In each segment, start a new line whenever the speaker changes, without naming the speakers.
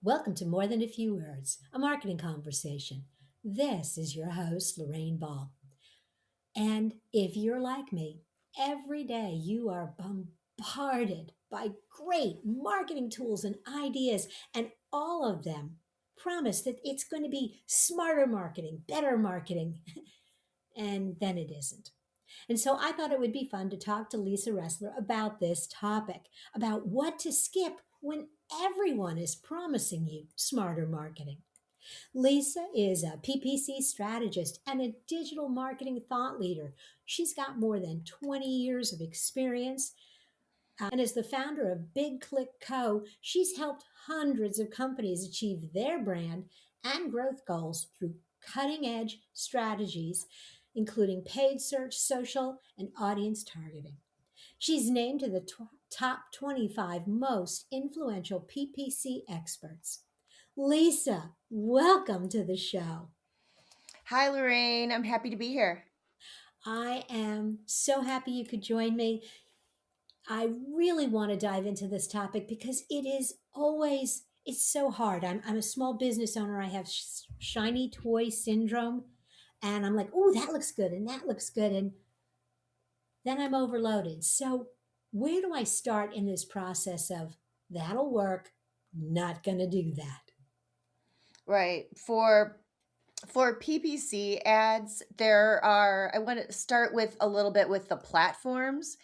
Welcome to More Than a Few Words, a marketing conversation. This is your host, Lorraine Ball. And if you're like me, every day you are bombarded by great marketing tools and ideas, and all of them promise that it's going to be smarter marketing, better marketing, and then it isn't. And so I thought it would be fun to talk to Lisa Raehsler about this topic, about what to skip when everyone is promising you smarter marketing. Lisa is a PPC strategist and a digital marketing thought leader. She's got more than 20 years of experience. And as the founder of Big Click Co., she's helped hundreds of companies achieve their brand and growth goals through cutting edge strategies, including paid search, social, and audience targeting. She's named to the top 25 most influential PPC experts. Lisa, welcome to the show.
Hi, Lorraine. I'm happy to be here.
I am so happy you could join me. I really want to dive into this topic because it's so hard. I'm a small business owner. I have shiny toy syndrome. And I'm like, oh, that looks good. And that looks good. And then I'm overloaded. So, where do I start in this process of that'll work, not going to do that?
Right. For PPC ads, I want to start with a little bit with the platforms.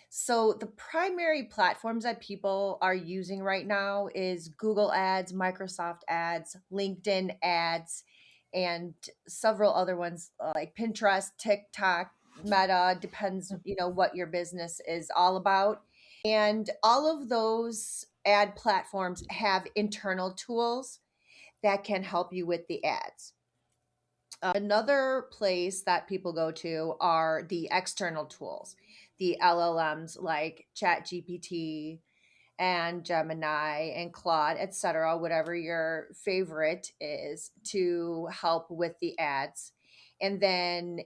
So the primary platforms that people are using right now is Google Ads, Microsoft Ads, LinkedIn Ads, and several other ones like Pinterest, TikTok, Meta, depends, what your business is all about. And all of those ad platforms have internal tools that can help you with the ads. Another place that people go to are the external tools, the LLMs like ChatGPT and Gemini and Claude, etc., whatever your favorite is to help with the ads. And then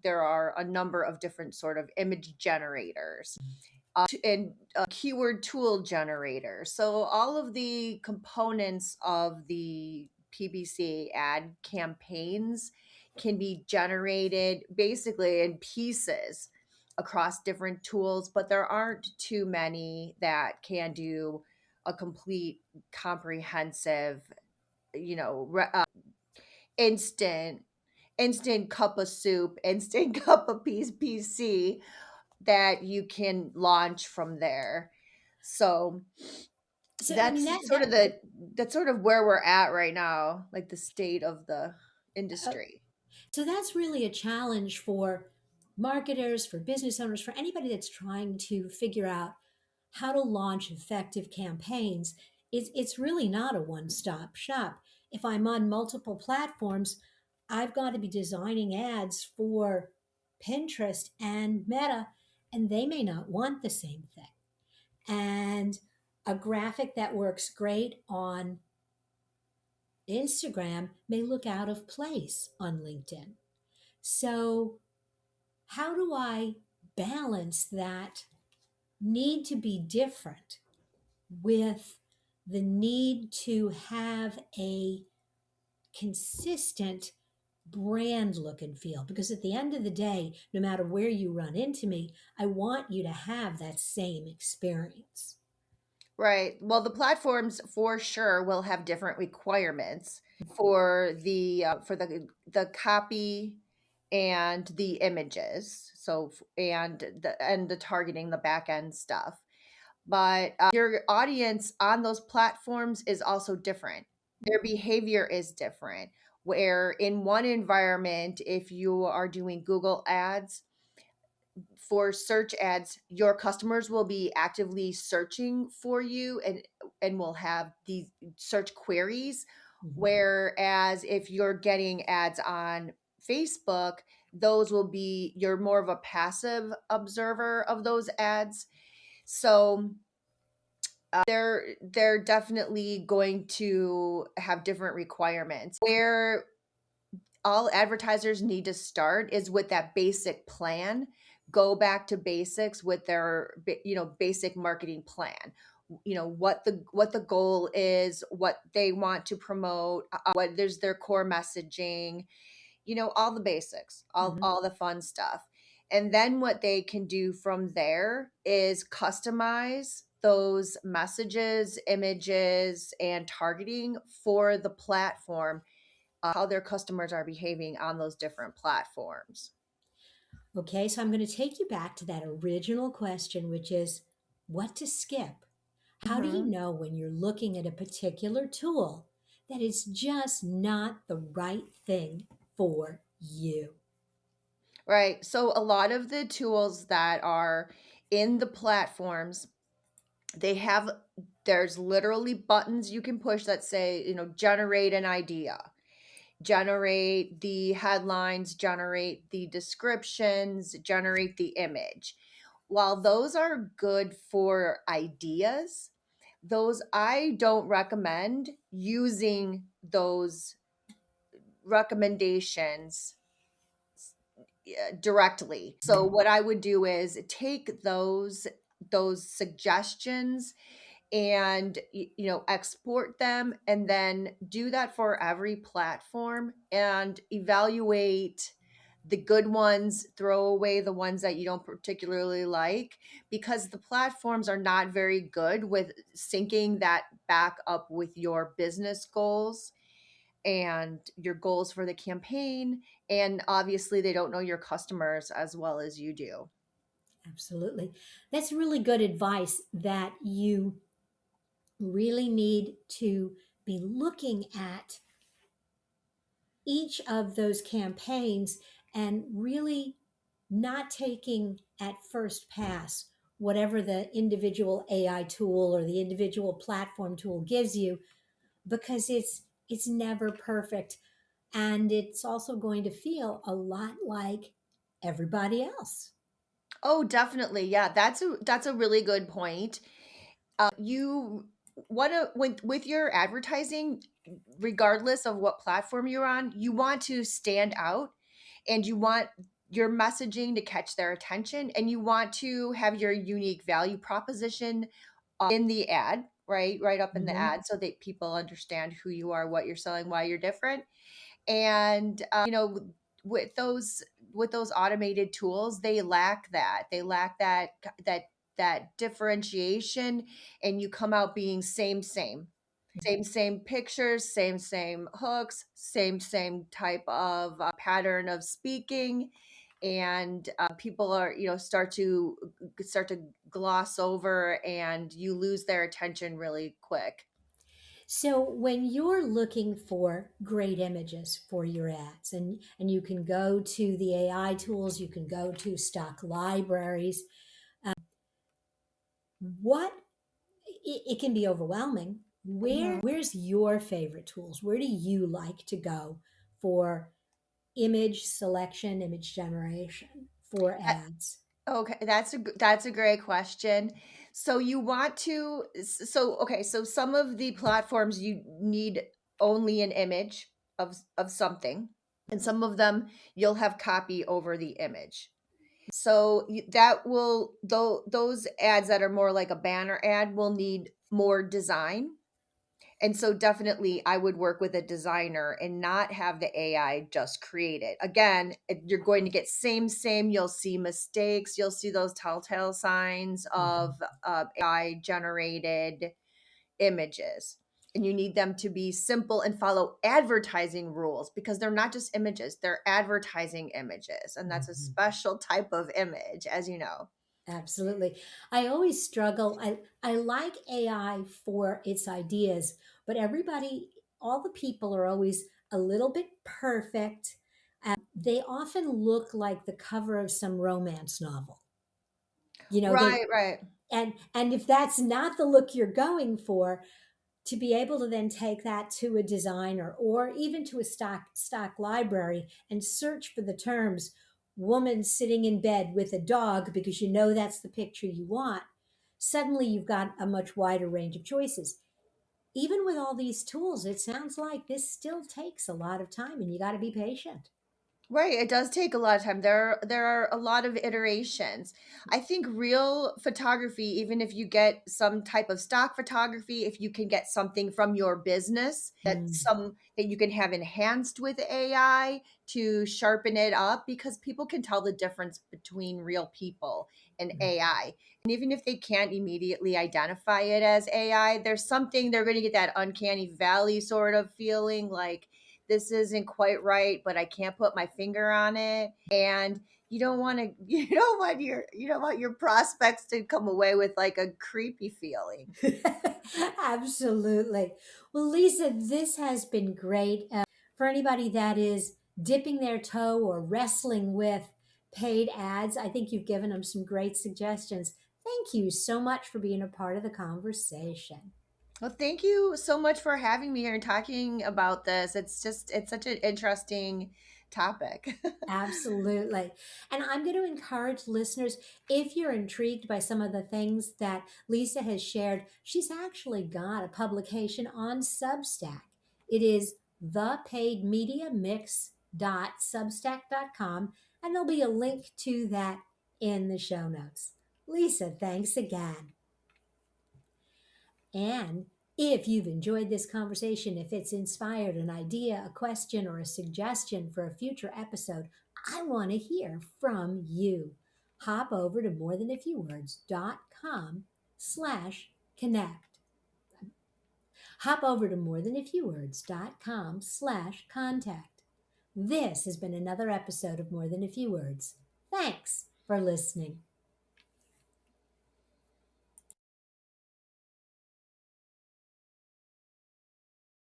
there are a number of different sort of image generators and keyword tool generator. So all of the components of the PPC ad campaigns can be generated basically in pieces across different tools, but there aren't too many that can do a complete comprehensive, you know, instant instant cup of soup, instant cup of peace PC that you can launch from there. So
So, I mean,
that's sort of where we're at right now, like the state of the
uh,
industry.
so that's really a challenge for marketers, for business owners, for anybody that's trying to figure out how to launch effective campaigns. It's really not a one-stop shop. If I'm on multiple platforms, I've got to be designing ads for Pinterest and Meta, and they may not want the same thing. And a graphic that works great on Instagram may look out of place on LinkedIn. So, how do I balance that need to be different with the need to have a consistent brand look and feel? Because at the end of the day, no matter where you run into me, I want you to have that same experience.
Right. Well, the platforms for sure will have different requirements for the copy and the images. So and the targeting, the back end stuff. But your audience on those platforms is also different. Their behavior is different. Where in one environment, if you are doing Google ads for search ads, your customers will be actively searching for you and will have these search queries.
Mhm.
Whereas if you're getting ads on Facebook, those will be, you're more of a passive observer of those ads. So they're definitely going to have different requirements. Where all advertisers need to start is with that basic plan. Go back to basics with their basic marketing plan. what the goal is, what they want to promote, what there's their core messaging, all the basics, all
Mhm.
all the fun stuff. And then what they can do from there is customize those messages, images, and targeting for the platform, how their customers are behaving on those different platforms.
Okay, so I'm going to take you back to that original question, which is what to skip? How do you
Mhm.
know when you're looking at a particular tool that is just not the right thing for you?
Right. So a lot of the tools that are in the platforms, they have there's literally buttons you can push that say, generate an idea, generate the headlines, generate the descriptions, generate the image. While those are good for ideas, those I don't recommend using those recommendations directly. So what I would do is take those suggestions and export them, and then do that for every platform and evaluate the good ones, throw away the ones that you don't particularly like, because the platforms are not very good with syncing that back up with your business goals and your goals for the campaign. And obviously, they don't know your customers as well as you do.
Absolutely. That's really good advice that you really need to be looking at each of those campaigns and really not taking at first pass whatever the individual AI tool or the individual platform tool gives you, because it's never perfect, and it's also going to feel a lot like everybody else.
Oh, definitely. Yeah, that's a really good point. You want to with your advertising, regardless of what platform you're on, you want to stand out, and you want your messaging to catch their attention, and you want to have your unique value proposition in the ad, right up in the
Mhm.
ad, so that people understand who you are, what you're selling, why you're different. And with those automated tools, they lack that differentiation, and you come out being same pictures, same hooks, same type of pattern of speaking. And people are start to gloss over, and you lose their attention really quick.
So when you're looking for great images for your ads, and you can go to the AI tools, you can go to stock libraries, what it can be overwhelming. Where's your favorite tools? Where do you like to go for image selection, image generation for ads?
Okay, that's a great question. So you want to so okay, so some of the platforms you need only an image of something, and some of them you'll have copy over the image. So that will those ads that are more like a banner ad will need more design. And so definitely I would work with a designer and not have the AI just create it. Again, you're going to get same, you'll see mistakes, you'll see those telltale signs of
Mhm.
AI generated images. And you need them to be simple and follow advertising rules, because they're not just images, they're advertising images. And that's a
Mhm.
special type of image, as you know.
Absolutely. I always struggle. I like AI for its ideas, but everybody, all the people are always a little bit perfect. They often look like the cover of some romance novel. You know, they
Right, right.
and if that's not the look you're going for, to be able to then take that to a designer or even to a stock library and search for the terms woman sitting in bed with a dog, because you know that's the picture you want, suddenly you've got a much wider range of choices. Even with all these tools, it sounds like this still takes a lot of time and you got to be patient.
Right, it does take a lot of time. There are a lot of iterations. I think real photography, even if you get some type of stock photography, if you can get something from your business
Mm,
that you can have enhanced with AI to sharpen it up, because people can tell the difference between real people and
mm.
AI. And even if they can't immediately identify it as AI, there's something they're going to get that uncanny valley sort of feeling like this isn't quite right, but I can't put my finger on it. And you don't want to, you don't want your prospects to come away with like a creepy feeling.
Absolutely. Well, Lisa, this has been great. For anybody that is dipping their toe or wrestling with paid ads, I think you've given them some great suggestions. Thank you so much for being a part of the conversation.
Well, thank you so much for having me here and talking about this. It's such an interesting topic.
Absolutely. And I'm going to encourage listeners, if you're intrigued by some of the things that Lisa has shared, she's actually got a publication on Substack. It is thepaidmediamix.substack.com, and there'll be a link to that in the show notes. Lisa, thanks again. And if you've enjoyed this conversation, if it's inspired an idea, a question, or a suggestion for a future episode, I want to hear from you. Hop over to morethanafewwords.com/connect. Hop over to morethanafewwords.com/contact. This has been another episode of More Than a Few Words. Thanks for listening.